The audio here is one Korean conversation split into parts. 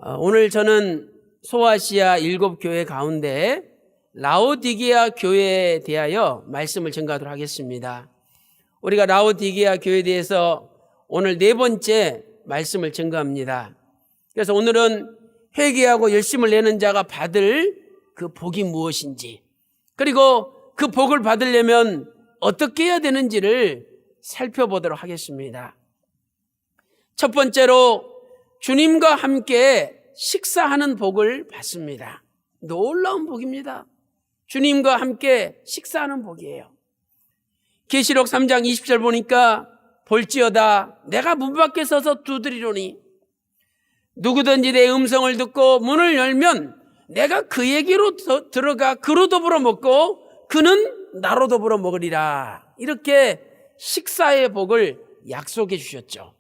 오늘 저는 소아시아 7교회 가운데 라오디게아 교회에 대하여 말씀을 전가하도록 하겠습니다. 우리가 라오디게아 교회에 대해서 오늘 4번째 말씀을 전가합니다. 그래서 오늘은 회개하고 열심을 내는 자가 받을 그 복이 무엇인지, 그리고 그 복을 받으려면 어떻게 해야 되는지를 살펴보도록 하겠습니다. 첫 번째로 주님과 함께 식사하는 복을 받습니다. 놀라운 복입니다. 주님과 함께 식사하는 복이에요. 계시록 3장 20절 보니까 볼지어다 내가 문 밖에 서서 두드리노니 누구든지 내 음성을 듣고 문을 열면 내가 그에게로 들어가 그로 더불어 먹고 그는 나로 더불어 먹으리라. 이렇게 식사의 복을 약속해 주셨죠.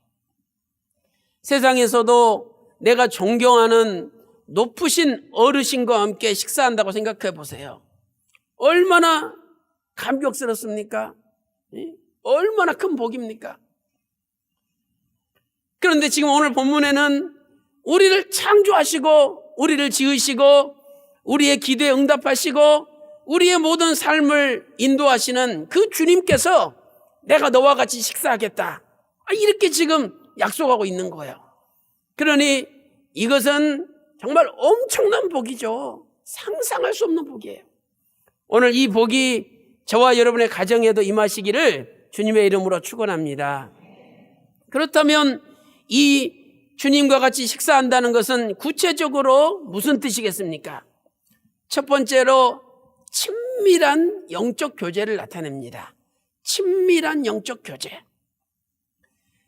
세상에서도 내가 존경하는 높으신 어르신과 함께 식사한다고 생각해 보세요. 얼마나 감격스럽습니까? 얼마나 큰 복입니까? 그런데 지금 오늘 본문에는 우리를 창조하시고 우리를 지으시고 우리의 기도에 응답하시고 우리의 모든 삶을 인도하시는 그 주님께서 내가 너와 같이 식사하겠다, 이렇게 지금 약속하고 있는 거예요. 그러니 이것은 정말 엄청난 복이죠. 상상할 수 없는 복이에요. 오늘 이 복이 저와 여러분의 가정에도 임하시기를 주님의 이름으로 축원합니다. 그렇다면 이 주님과 같이 식사한다는 것은 구체적으로 무슨 뜻이겠습니까? 첫 번째로 친밀한 영적 교제를 나타냅니다. 친밀한 영적 교제.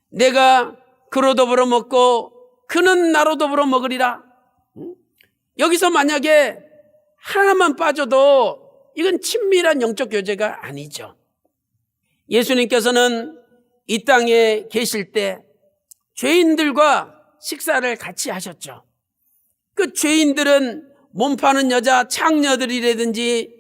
내가 그로 더불어 먹고 그는 나로 더불어 먹으리라. 여기서 만약에 하나만 빠져도 이건 친밀한 영적 교제가 아니죠. 예수님께서는 이 땅에 계실 때 죄인들과 식사를 같이 하셨죠. 그 죄인들은 몸 파는 여자 창녀들이라든지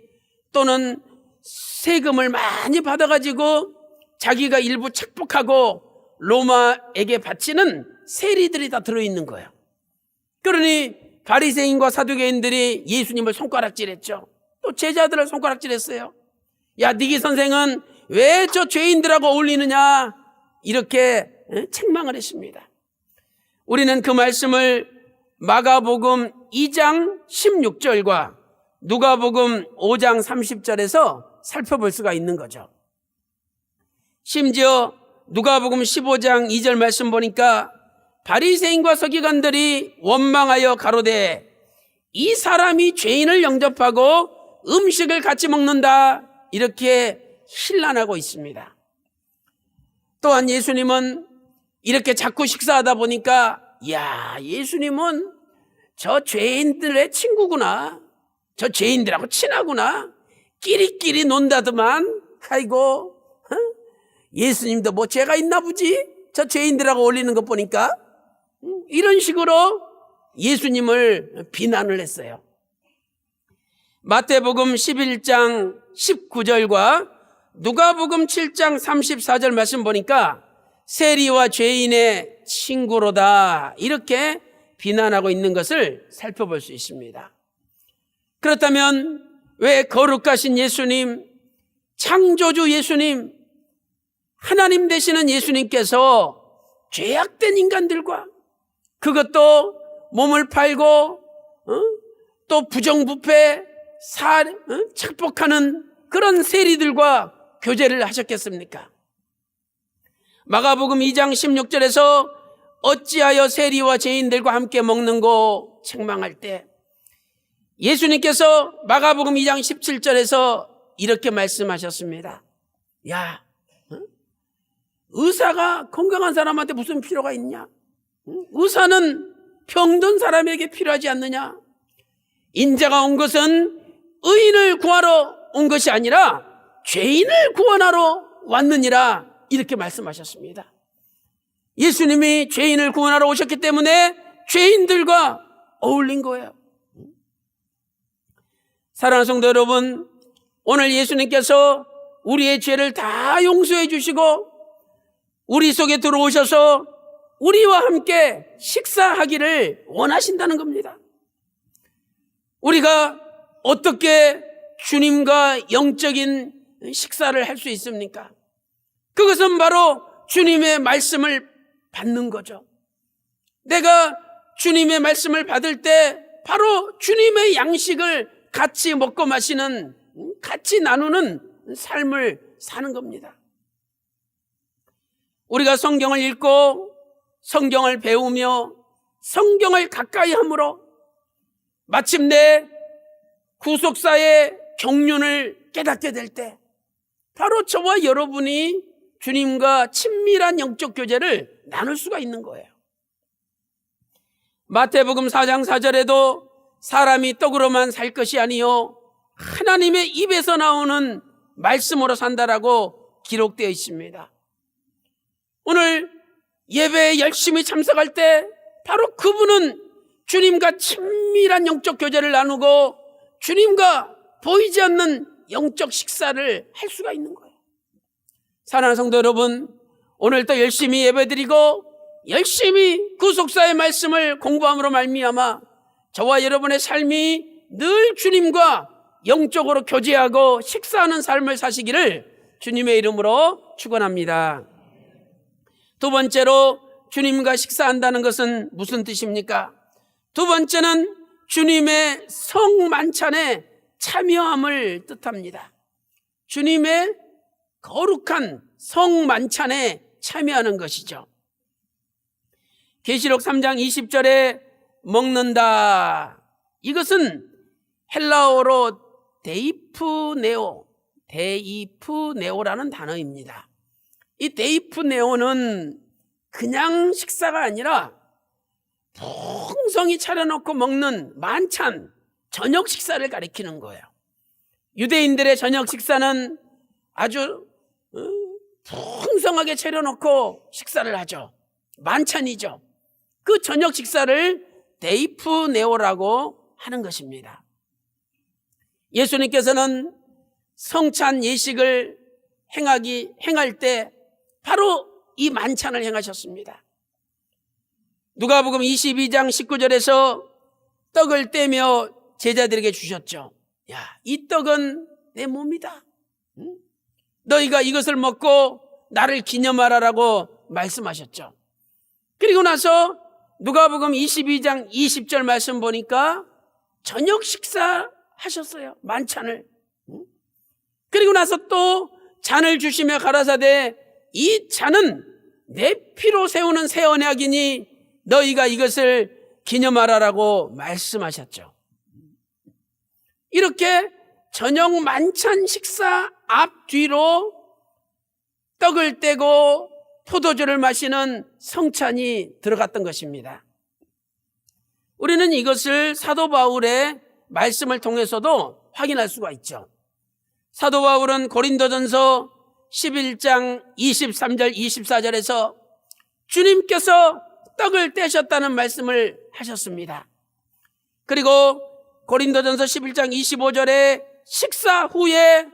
또는 세금을 많이 받아가지고 자기가 일부 착복하고 로마에게 바치는 세리들이 다 들어있는 거예요. 그러니 바리새인과 사두개인들이 예수님을 손가락질했죠. 또 제자들을 손가락질했어요. 야, 니기 선생은 왜 저 죄인들하고 어울리느냐, 이렇게 책망을 했습니다. 우리는 그 말씀을 마가복음 2장 16절과 누가복음 5장 30절에서 살펴볼 수가 있는 거죠. 심지어 누가복음 15장 2절 말씀 보니까 바리새인과 서기관들이 원망하여 가로되 이 사람이 죄인을 영접하고 음식을 같이 먹는다, 이렇게 신란하고 있습니다. 또한 예수님은 이렇게 자꾸 식사하다 보니까 야, 예수님은 저 죄인들의 친구구나, 저 죄인들하고 친하구나, 끼리끼리 논다더만, 아이고, 예수님도 뭐 죄가 있나 보지, 저 죄인들하고 어울리는 것 보니까, 이런 식으로 예수님을 비난을 했어요. 마태복음 11장 19절과 누가복음 7장 34절 말씀 보니까 세리와 죄인의 친구로다, 이렇게 비난하고 있는 것을 살펴볼 수 있습니다. 그렇다면 왜 거룩하신 예수님, 창조주 예수님, 하나님 되시는 예수님께서 죄악된 인간들과, 그것도 몸을 팔고 또 부정부패, 착복하는 그런 세리들과 교제를 하셨겠습니까? 마가복음 2장 16절에서 어찌하여 세리와 죄인들과 함께 먹는고 책망할 때 예수님께서 마가복음 2장 17절에서 이렇게 말씀하셨습니다. 야, 의사가 건강한 사람한테 무슨 필요가 있냐? 의사는 병든 사람에게 필요하지 않느냐? 인자가 온 것은 의인을 구하러 온 것이 아니라 죄인을 구원하러 왔느니라, 이렇게 말씀하셨습니다. 예수님이 죄인을 구원하러 오셨기 때문에 죄인들과 어울린 거예요. 사랑하는 성도 여러분, 오늘 예수님께서 우리의 죄를 다 용서해 주시고 우리 속에 들어오셔서 우리와 함께 식사하기를 원하신다는 겁니다. 우리가 어떻게 주님과 영적인 식사를 할 수 있습니까? 그것은 바로 주님의 말씀을 받는 거죠. 내가 주님의 말씀을 받을 때 바로 주님의 양식을 같이 먹고 마시는, 같이 나누는 삶을 사는 겁니다. 우리가 성경을 읽고 성경을 배우며 성경을 가까이 함으로 마침내 구속사의 경륜을 깨닫게 될 때 바로 저와 여러분이 주님과 친밀한 영적 교제를 나눌 수가 있는 거예요. 마태복음 4장 4절에도 사람이 떡으로만 살 것이 아니요 하나님의 입에서 나오는 말씀으로 산다라고 기록되어 있습니다. 오늘 예배에 열심히 참석할 때 바로 그분은 주님과 친밀한 영적 교제를 나누고 주님과 보이지 않는 영적 식사를 할 수가 있는 거예요. 사랑하는 성도 여러분, 오늘도 열심히 예배드리고 열심히 구속사의 말씀을 공부함으로 말미암아 저와 여러분의 삶이 늘 주님과 영적으로 교제하고 식사하는 삶을 사시기를 주님의 이름으로 축원합니다. 두 번째로 주님과 식사한다는 것은 무슨 뜻입니까? 두 번째는 주님의 성만찬에 참여함을 뜻합니다. 주님의 거룩한 성만찬에 참여하는 것이죠. 계시록 3장 20절에 먹는다. 이것은 헬라어로 데이프네오라는 단어입니다. 이 데이프네오는 그냥 식사가 아니라 풍성히 차려놓고 먹는 만찬, 저녁 식사를 가리키는 거예요. 유대인들의 저녁 식사는 아주 풍성하게 차려놓고 식사를 하죠. 만찬이죠. 그 저녁 식사를 데이프네오라고 하는 것입니다. 예수님께서는 성찬 예식을 행할 때 바로 이 만찬을 행하셨습니다. 누가복음 22장 19절에서 떡을 떼며 제자들에게 주셨죠. 야, 이 떡은 내 몸이다. 너희가 이것을 먹고 나를 기념하라라고 말씀하셨죠. 그리고 나서 누가복음 22장 20절 말씀 보니까 저녁 식사 하셨어요. 만찬을. 그리고 나서 또 잔을 주시며 가라사대 이 잔은 내 피로 세우는 새 언약이니 너희가 이것을 기념하라라고 말씀하셨죠. 이렇게 저녁 만찬 식사 앞뒤로 떡을 떼고 포도주를 마시는 성찬이 들어갔던 것입니다. 우리는 이것을 사도 바울의 말씀을 통해서도 확인할 수가 있죠. 사도 바울은 고린도전서 11장 23절 24절에서 주님께서 떡을 떼셨다는 말씀을 하셨습니다. 그리고 고린도전서 11장 25절에 식사 후에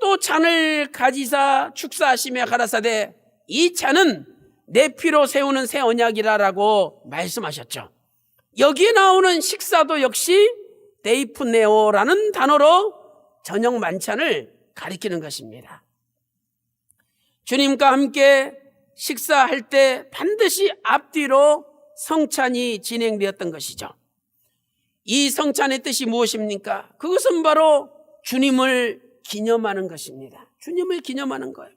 또 잔을 가지사 축사하시며 가라사대 이 잔은 내 피로 세우는 새 언약이라라고 말씀하셨죠. 여기에 나오는 식사도 역시 데이프네오라는 단어로 저녁 만찬을 가리키는 것입니다. 주님과 함께 식사할 때 반드시 앞뒤로 성찬이 진행되었던 것이죠. 이 성찬의 뜻이 무엇입니까? 그것은 바로 주님을 기념하는 것입니다. 주님을 기념하는 거예요.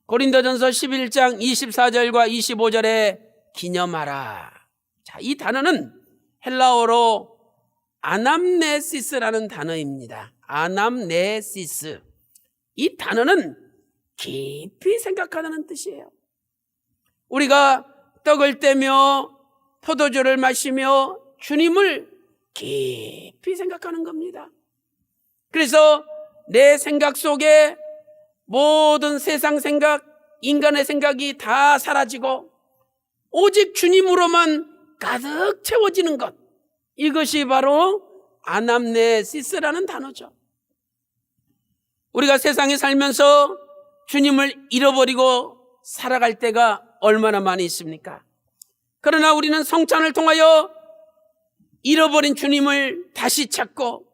고린도전서 11장 24절과 25절에 기념하라. 자, 이 단어는 헬라어로 아남네시스라는 단어입니다. 아남네시스. 이 단어는 깊이 생각하는 뜻이에요. 우리가 떡을 떼며 포도주를 마시며 주님을 깊이 생각하는 겁니다. 그래서 내 생각 속에 모든 세상 생각, 인간의 생각이 다 사라지고 오직 주님으로만 가득 채워지는 것, 이것이 바로 아남네시스라는 단어죠. 우리가 세상에 살면서 주님을 잃어버리고 살아갈 때가 얼마나 많이 있습니까? 그러나 우리는 성찬을 통하여 잃어버린 주님을 다시 찾고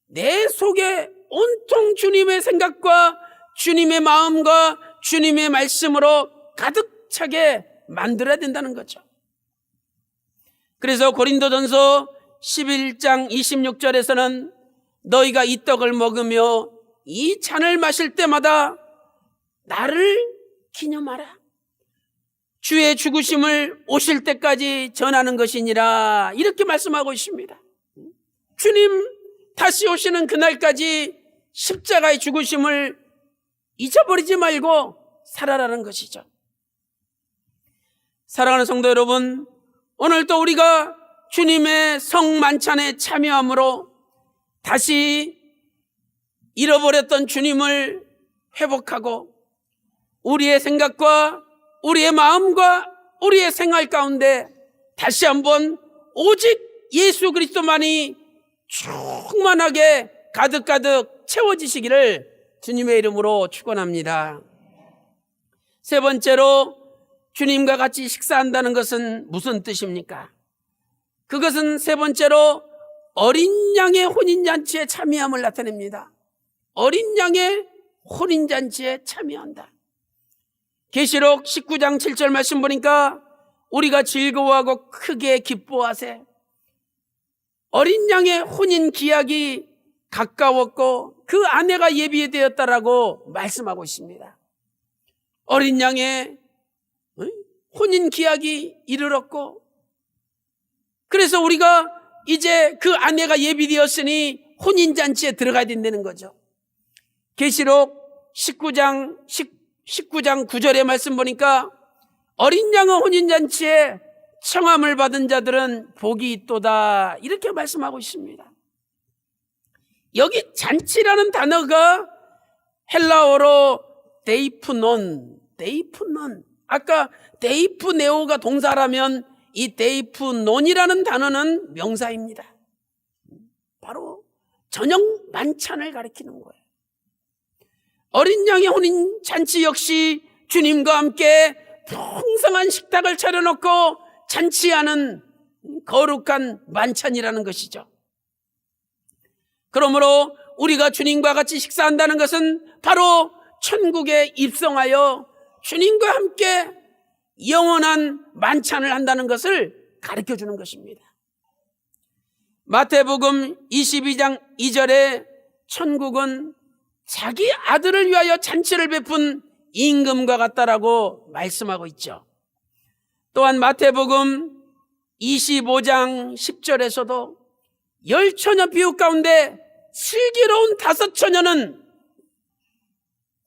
내 속에 온통 주님의 생각과 주님의 마음과 주님의 말씀으로 가득 차게 만들어야 된다는 거죠. 그래서 고린도전서 11장 26절에서는 너희가 이 떡을 먹으며 이 잔을 마실 때마다 나를 기념하라. 주의 죽으심을 오실 때까지 전하는 것이니라. 이렇게 말씀하고 있습니다. 주님 다시 오시는 그날까지 십자가의 죽으심을 잊어버리지 말고 살아라는 것이죠. 사랑하는 성도 여러분, 오늘도 우리가 주님의 성만찬에 참여함으로 다시 잃어버렸던 주님을 회복하고 우리의 생각과 우리의 마음과 우리의 생활 가운데 다시 한번 오직 예수 그리스도만이 충만하게 가득가득 채워지시기를 주님의 이름으로 축원합니다. 세 번째로 주님과 같이 식사한다는 것은 무슨 뜻입니까? 그것은 세 번째로 어린 양의 혼인잔치에 참여함을 나타냅니다. 어린 양의 혼인잔치에 참여한다. 계시록 19장 7절 말씀 보니까 우리가 즐거워하고 크게 기뻐하세. 어린 양의 혼인 기약이 가까웠고 그 아내가 예비되었다라고 말씀하고 있습니다. 어린 양의 혼인 기약이 이르렀고 그래서 우리가 이제 그 아내가 예비되었으니 혼인잔치에 들어가야 된다는 거죠. 계시록 19장 9절의 말씀 보니까 어린 양의 혼인잔치에 청함을 받은 자들은 복이 있도다 이렇게 말씀하고 있습니다. 여기 잔치라는 단어가 헬라어로 데이프논, 아까 데이프네오가 동사라면 이 데이프논이라는 단어는 명사입니다. 바로 저녁 만찬을 가리키는 거예요. 어린 양의 혼인 잔치 역시 주님과 함께 풍성한 식탁을 차려놓고 잔치하는 거룩한 만찬이라는 것이죠. 그러므로 우리가 주님과 같이 식사한다는 것은 바로 천국에 입성하여 주님과 함께 영원한 만찬을 한다는 것을 가르쳐 주는 것입니다. 마태복음 22장 2절에 천국은 자기 아들을 위하여 잔치를 베푼 임금과 같다라고 말씀하고 있죠. 또한 마태복음 25장 10절에서도 10처녀 비유 가운데 슬기로운 5처녀는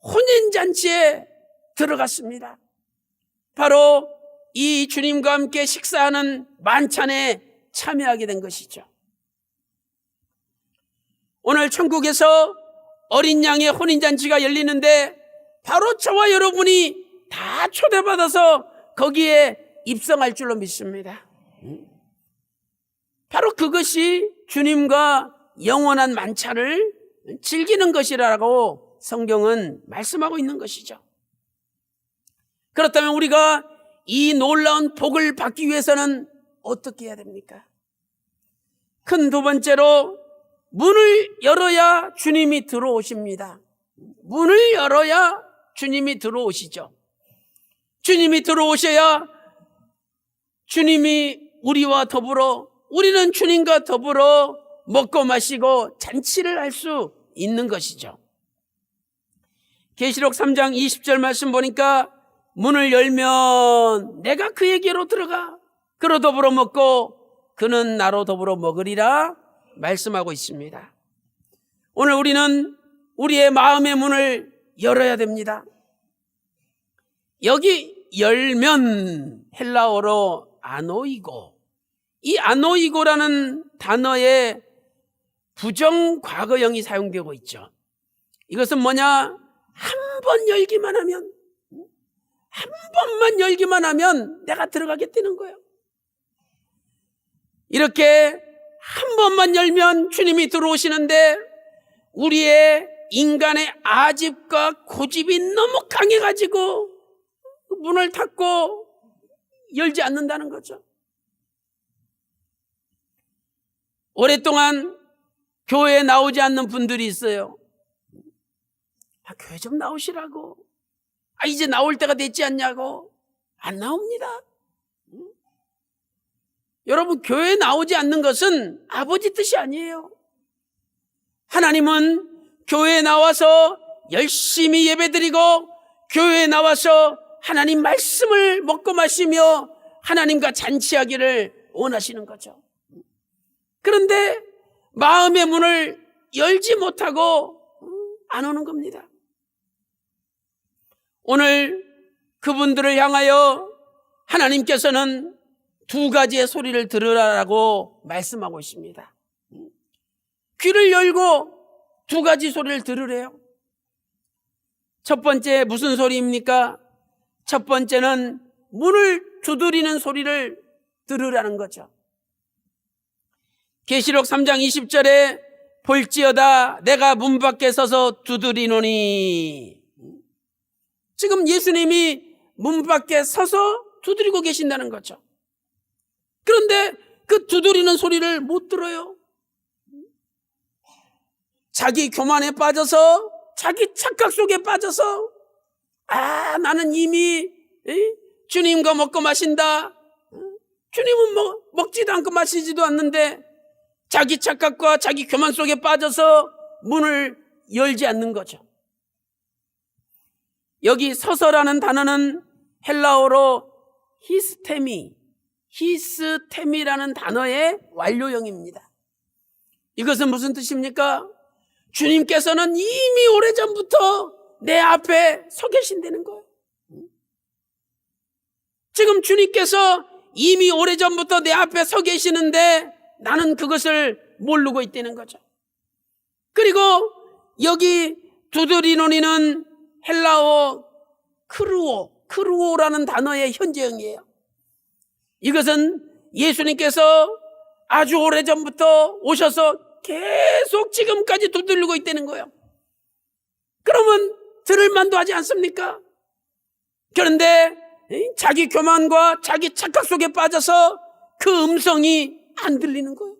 혼인잔치에 들어갔습니다. 바로 이 주님과 함께 식사하는 만찬에 참여하게 된 것이죠. 오늘 천국에서 어린 양의 혼인잔치가 열리는데 바로 저와 여러분이 다 초대받아서 거기에 입성할 줄로 믿습니다. 바로 그것이 주님과 영원한 만찬을 즐기는 것이라고 성경은 말씀하고 있는 것이죠. 그렇다면 우리가 이 놀라운 복을 받기 위해서는 어떻게 해야 됩니까? 큰 두 번째로 문을 열어야 주님이 들어오십니다. 문을 열어야 주님이 들어오시죠. 주님이 들어오셔야 주님이 우리와 더불어 우리는 주님과 더불어 먹고 마시고 잔치를 할 수 있는 것이죠. 계시록 3장 20절 말씀 보니까 문을 열면 내가 그에게로 들어가 그로 더불어 먹고 그는 나로 더불어 먹으리라 말씀하고 있습니다. 오늘 우리는 우리의 마음의 문을 열어야 됩니다. 여기 열면 헬라어로 아노이고, 이 아노이고라는 단어에 부정과거형이 사용되고 있죠. 이것은 뭐냐? 한 번 열기만 하면, 한 번만 열기만 하면 내가 들어가겠다는 거예요. 이렇게 한 번만 열면 주님이 들어오시는데 우리의 인간의 아집과 고집이 너무 강해가지고 문을 닫고 열지 않는다는 거죠. 오랫동안 교회에 나오지 않는 분들이 있어요. 교회 좀 나오시라고. 이제 나올 때가 됐지 않냐고. 안 나옵니다. 여러분, 교회에 나오지 않는 것은 아버지 뜻이 아니에요. 하나님은 교회에 나와서 열심히 예배드리고 교회에 나와서 하나님 말씀을 먹고 마시며 하나님과 잔치하기를 원하시는 거죠. 그런데 마음의 문을 열지 못하고 안 오는 겁니다. 오늘 그분들을 향하여 하나님께서는 두 가지의 소리를 들으라고 말씀하고 있습니다. 귀를 열고 두 가지 소리를 들으래요. 첫 번째 무슨 소리입니까? 첫 번째는 문을 두드리는 소리를 들으라는 거죠. 계시록 3장 20절에 볼지어다 내가 문 밖에 서서 두드리노니. 지금 예수님이 문 밖에 서서 두드리고 계신다는 거죠. 그런데 그 두드리는 소리를 못 들어요. 자기 교만에 빠져서, 자기 착각 속에 빠져서, 나는 이미 주님과 먹고 마신다. 주님은 먹지도 않고 마시지도 않는데 자기 착각과 자기 교만 속에 빠져서 문을 열지 않는 거죠. 여기 서서라는 단어는 헬라어로 히스테미라는 단어의 완료형입니다. 이것은 무슨 뜻입니까? 주님께서는 이미 오래전부터 내 앞에 서 계신다는 거예요. 지금 주님께서 이미 오래전부터 내 앞에 서 계시는데 나는 그것을 모르고 있다는 거죠. 그리고 여기 두드리노니는 헬라어 크루오라는 단어의 현재형이에요. 이것은 예수님께서 아주 오래전부터 오셔서 계속 지금까지 두드리고 있다는 거예요. 그러면 들을 만도 하지 않습니까? 그런데 자기 교만과 자기 착각 속에 빠져서 그 음성이 안 들리는 거예요.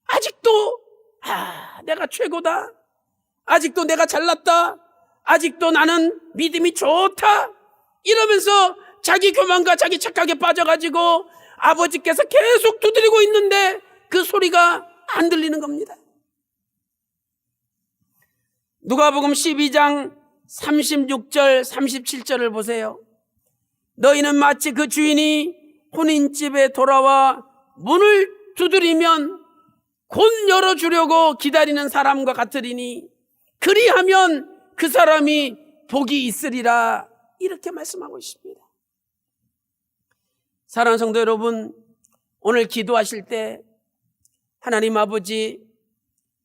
아직도 내가 최고다. 아직도 내가 잘났다. 아직도 나는 믿음이 좋다. 이러면서 자기 교만과 자기 착각에 빠져가지고 아버지께서 계속 두드리고 있는데 그 소리가 안 들리는 겁니다. 누가복음 12장 36절 37절을 보세요. 너희는 마치 그 주인이 혼인집에 돌아와 문을 두드리면 곧 열어주려고 기다리는 사람과 같으리니 그리하면 그 사람이 복이 있으리라. 이렇게 말씀하고 있습니다. 사랑하는 성도 여러분, 오늘 기도하실 때 하나님 아버지,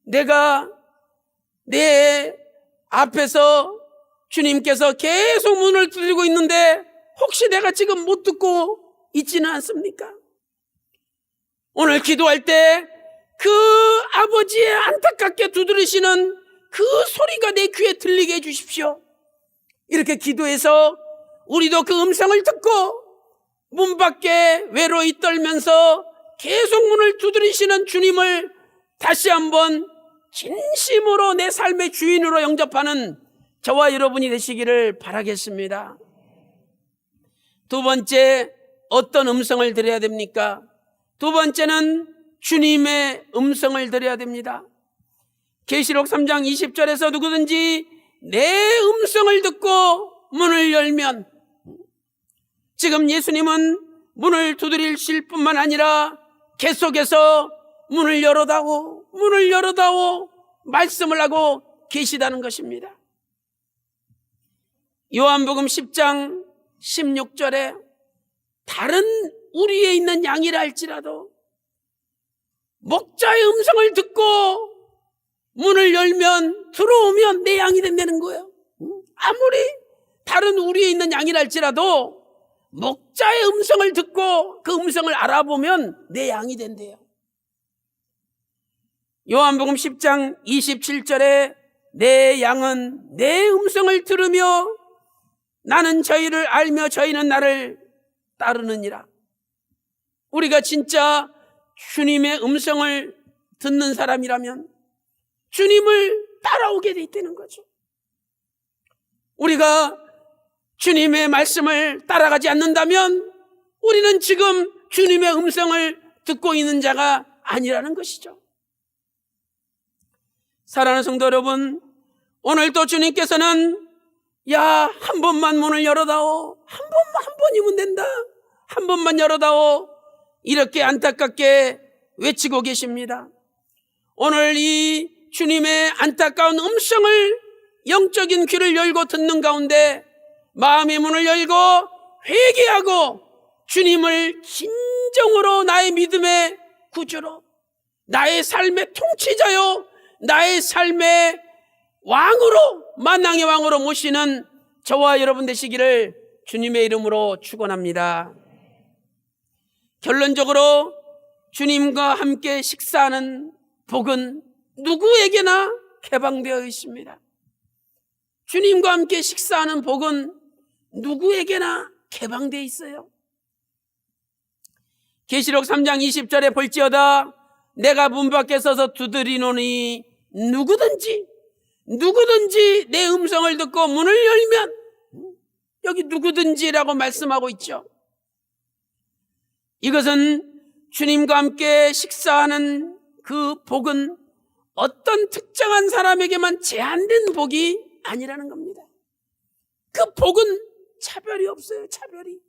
내가 내 앞에서 주님께서 계속 문을 두드리고 있는데 혹시 내가 지금 못 듣고 있지는 않습니까? 오늘 기도할 때 그 아버지의 안타깝게 두드리시는 그 소리가 내 귀에 들리게 해주십시오. 이렇게 기도해서 우리도 그 음성을 듣고 문 밖에 외로이 떨면서 계속 문을 두드리시는 주님을 다시 한번 진심으로 내 삶의 주인으로 영접하는 저와 여러분이 되시기를 바라겠습니다. 두 번째, 어떤 음성을 들어야 됩니까? 두 번째는 주님의 음성을 들어야 됩니다. 계시록 3장 20절에서 누구든지 내 음성을 듣고 문을 열면, 지금 예수님은 문을 두드리실 뿐만 아니라 계속해서 문을 열어다오 말씀을 하고 계시다는 것입니다. 요한복음 10장 16절에 다른 우리에 있는 양이라 할지라도 목자의 음성을 듣고 문을 열면 들어오면 내 양이 된다는 거예요. 아무리 다른 우리에 있는 양이라 할지라도 목자의 음성을 듣고 그 음성을 알아보면 내 양이 된대요. 요한복음 10장 27절에 내 양은 내 음성을 들으며 나는 저희를 알며 저희는 나를 따르느니라. 우리가 진짜 주님의 음성을 듣는 사람이라면 주님을 따라오게 돼 있다는 거죠. 우리가 주님의 말씀을 따라가지 않는다면 우리는 지금 주님의 음성을 듣고 있는 자가 아니라는 것이죠. 사랑하는 성도 여러분, 오늘도 주님께서는 한 번만 문을 열어다오, 한 번이면 된다, 한 번만 열어다오, 이렇게 안타깝게 외치고 계십니다. 오늘 이 주님의 안타까운 음성을 영적인 귀를 열고 듣는 가운데 마음의 문을 열고 회개하고 주님을 진정으로 나의 믿음의 구주로, 나의 삶의 통치자요, 나의 삶의 왕으로, 만왕의 왕으로 모시는 저와 여러분 되시기를 주님의 이름으로 축원합니다. 결론적으로 주님과 함께 식사하는 복은 누구에게나 개방되어 있습니다. 주님과 함께 식사하는 복은 누구에게나 개방되어 있어요. 계시록 3장 20절에 볼지어다 내가 문 밖에 서서 두드리노니 누구든지 내 음성을 듣고 문을 열면, 여기 누구든지라고 말씀하고 있죠. 이것은 주님과 함께 식사하는 그 복은 어떤 특정한 사람에게만 제한된 복이 아니라는 겁니다. 그 복은 차별이 없어요. 차별이.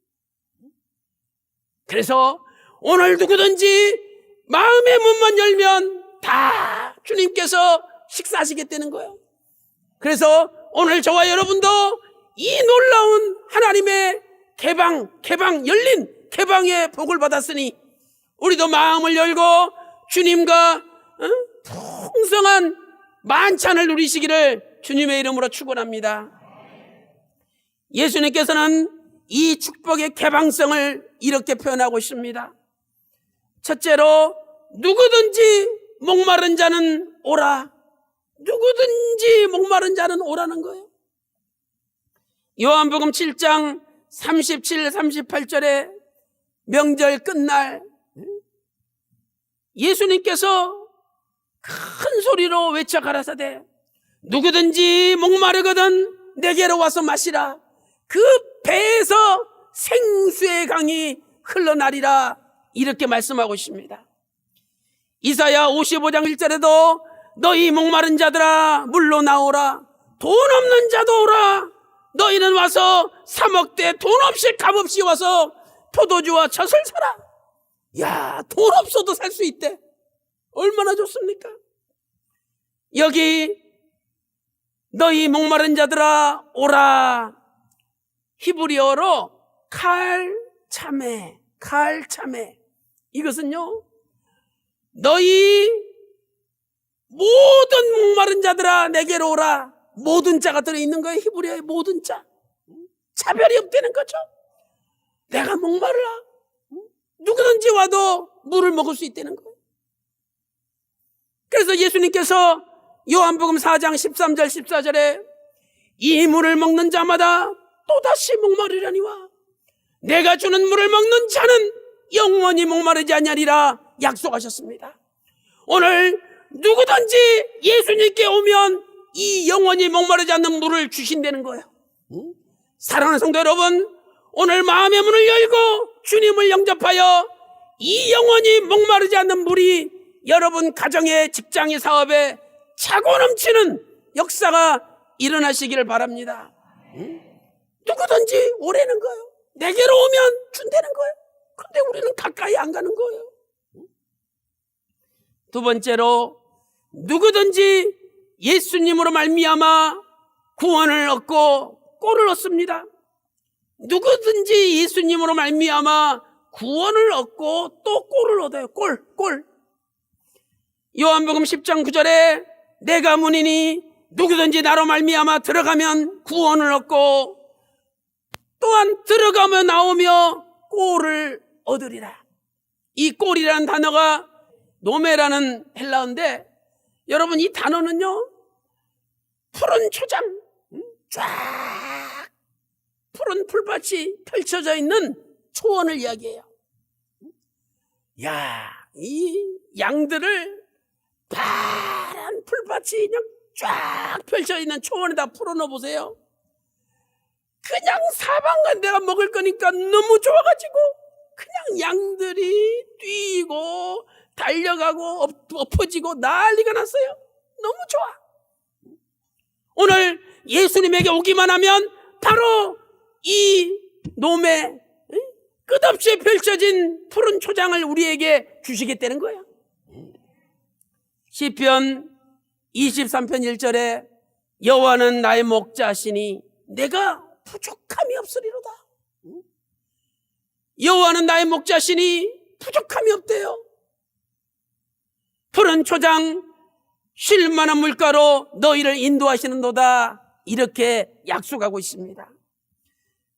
그래서 오늘 누구든지 마음의 문만 열면 다 주님께서 식사하시겠다는 거예요. 그래서 오늘 저와 여러분도 이 놀라운 하나님의 열린 개방의 복을 받았으니 우리도 마음을 열고 주님과 풍성한 만찬을 누리시기를 주님의 이름으로 축원합니다. 예수님께서는 이 축복의 개방성을 이렇게 표현하고 있습니다. 첫째로 누구든지 목마른 자는 오라. 누구든지 목마른 자는 오라는 거예요. 요한복음 7장 37, 38절에 명절 끝날 예수님께서 큰 소리로 외쳐 가라사대 누구든지 목마르거든 내게로 와서 마시라. 그 배에서 생수의 강이 흘러나리라. 이렇게 말씀하고 있습니다. 이사야 55장 1절에도 너희 목마른 자들아 물로 나오라. 돈 없는 자도 오라. 너희는 와서 사 먹되 돈 없이 값없이 와서 포도주와 젖을 사라. 돈 없어도 살 수 있대. 얼마나 좋습니까? 여기 너희 목마른 자들아 오라. 히브리어로 칼차메. 이것은요, 너희 모든 목마른 자들아 내게로 오라. 모든 자가 들어있는 거예요. 히브리어의 모든 자. 차별이 없다는 거죠. 내가 목마르라. 누구든지 와도 물을 먹을 수 있다는 거예요. 그래서 예수님께서 요한복음 4장 13절 14절에 이 물을 먹는 자마다 또다시 목마르려니와 내가 주는 물을 먹는 자는 영원히 목마르지 아니하리라 약속하셨습니다. 오늘 누구든지 예수님께 오면 이 영원히 목마르지 않는 물을 주신다는 거예요. 사랑하는 성도 여러분, 오늘 마음의 문을 열고 주님을 영접하여 이 영원히 목마르지 않는 물이 여러분 가정에, 직장의 사업에 차고 넘치는 역사가 일어나시기를 바랍니다. 누구든지 오라는 거예요. 내게로 오면 준다는 거예요. 근데 우리는 가까이 안 가는 거예요. 두 번째로 누구든지 예수님으로 말미암아 구원을 얻고 꼴을 얻습니다. 누구든지 예수님으로 말미암아 구원을 얻고 또 꼴을 얻어요. 꼴. 요한복음 10장 9절에 내가 문이니 누구든지 나로 말미암아 들어가면 구원을 얻고 또한 들어가며 나오며 꼴을 얻으리라. 이 꼴이라는 단어가 노메라는 헬라어인데 여러분 이 단어는요 푸른 초장 쫙 푸른 풀밭이 펼쳐져 있는 초원을 이야기해요. 야, 이 양들을 파란 풀밭이 그냥 쫙 펼쳐 있는 초원에다 풀어넣어 보세요. 그냥 사방간 내가 먹을 거니까 너무 좋아가지고 그냥 양들이 뛰고 달려가고 엎어지고 난리가 났어요. 너무 좋아. 오늘 예수님에게 오기만 하면 바로 이 놈의 끝없이 펼쳐진 푸른 초장을 우리에게 주시겠다는 거예요. 시편 23편 1절에 여호와는 나의 목자시니 내가 부족함이 없으리로다. 여호와는 나의 목자시니 부족함이 없대요. 푸른 초장 쉴 만한 물가로 너희를 인도하시는도다. 이렇게 약속하고 있습니다.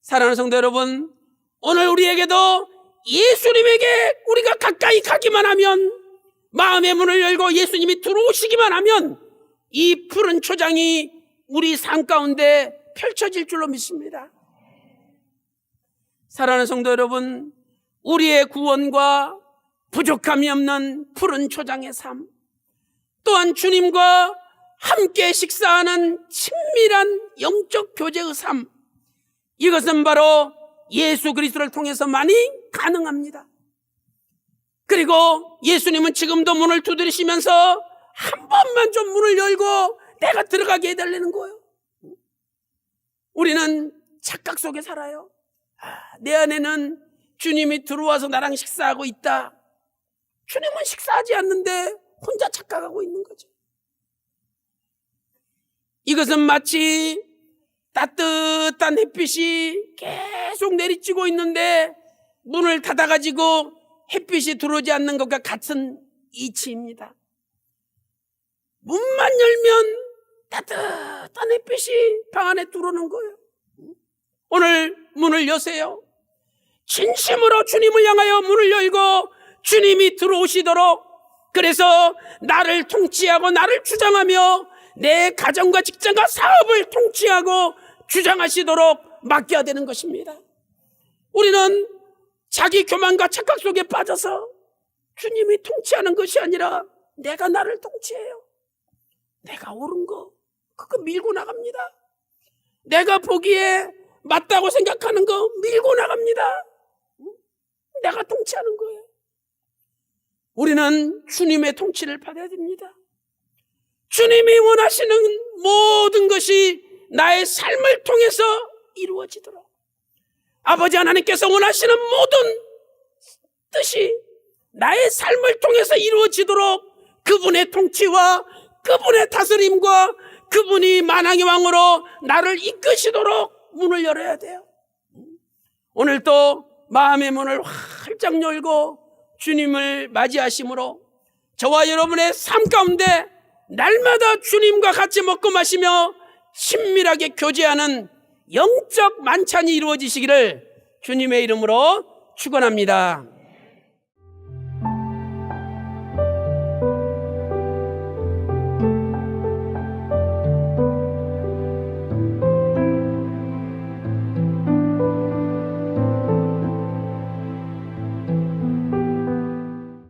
사랑하는 성도 여러분, 오늘 우리에게도 예수님에게 우리가 가까이 가기만 하면, 마음의 문을 열고 예수님이 들어오시기만 하면 이 푸른 초장이 우리 삶 가운데 펼쳐질 줄로 믿습니다. 사랑하는 성도 여러분, 우리의 구원과 부족함이 없는 푸른 초장의 삶, 또한 주님과 함께 식사하는 친밀한 영적 교제의 삶, 이것은 바로 예수 그리스도를 통해서만이 가능합니다. 그리고 예수님은 지금도 문을 두드리시면서 한 번만 좀 문을 열고 내가 들어가게 해달라는 거예요. 우리는 착각 속에 살아요. 내 안에는 주님이 들어와서 나랑 식사하고 있다. 주님은 식사하지 않는데 혼자 착각하고 있는 거죠. 이것은 마치 따뜻한 햇빛이 계속 내리쬐고 있는데 문을 닫아가지고 햇빛이 들어오지 않는 것과 같은 이치입니다. 문만 열면 따뜻한 햇빛이 방 안에 들어오는 거예요. 오늘 문을 여세요. 진심으로 주님을 향하여 문을 열고 주님이 들어오시도록, 그래서 나를 통치하고 나를 주장하며 내 가정과 직장과 사업을 통치하고 주장하시도록 맡겨야 되는 것입니다. 우리는 자기 교만과 착각 속에 빠져서 주님이 통치하는 것이 아니라 내가 나를 통치해요. 내가 옳은 거 그거 밀고 나갑니다. 내가 보기에 맞다고 생각하는 거 밀고 나갑니다. 내가 통치하는 거예요. 우리는 주님의 통치를 받아야 됩니다. 주님이 원하시는 모든 것이 나의 삶을 통해서 이루어지도록, 아버지 하나님께서 원하시는 모든 뜻이 나의 삶을 통해서 이루어지도록 그분의 통치와 그분의 다스림과 그분이 만왕의 왕으로 나를 이끄시도록 문을 열어야 돼요. 오늘도 마음의 문을 활짝 열고 주님을 맞이하심으로 저와 여러분의 삶 가운데 날마다 주님과 같이 먹고 마시며 친밀하게 교제하는 영적 만찬이 이루어지시기를 주님의 이름으로 축원합니다.